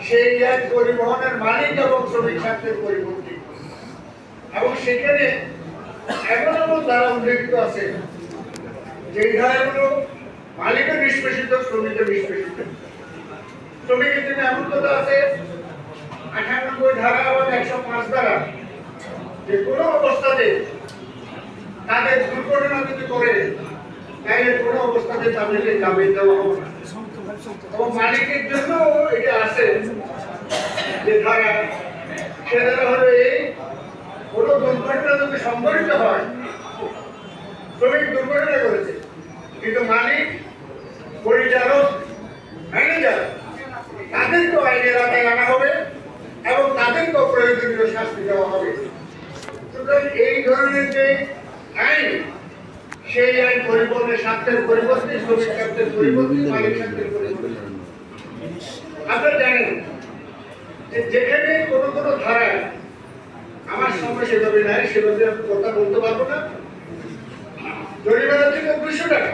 সেই এক পরিবহনের মালিক এবং শ্রমিক স্বার্থের পরিপন্থী, এবং সেখানে এমন এমন ধারা উল্লেখিত আছে যে ধারাগুলো মালিকের নিষ্পেষিত, শ্রমিকের নিষ্পেষিত। শ্রমিকের জন্য এমন কথা আছে 98 ধারা এবং 105 ধারা, যে কোনো অবস্থাতে তাদের দুর্ঘটনা যদি করে তাহলে কোনো অবস্থাতে তাদেরকে জামিন দেওয়া হবে না। এবং মালিকের জন্য এটা আছে যে ধারা, সে ধারা হলো এই, কোনো দুর্ঘটনা যদি সংঘটিত হয়, শ্রমিক দুর্ঘটনা করেছে কিন্তু মালিক, পরিচালক, ম্যানেজার তাদেরকেও আইনের আওতায় আনা হবে এবং তাদেরকেও প্রয়োজনীয় শাস্তি দেওয়া হবে। সুতরাং এই ধরনের যে আইন, সেই আইন পরিবহনের স্বার্থের পরিবর্তে, শ্রমিক স্বার্থের পরিবর্তে, মালিক স্বার্থের পরিবর্তে। আপনারা জানেন যে যেখানে কোনো কোনো ধারায়, আমার সময় সেভাবে নাই, সেভাবে আমি কথা বলতে পারবো না, জরিমানা ছিল 200 টাকা,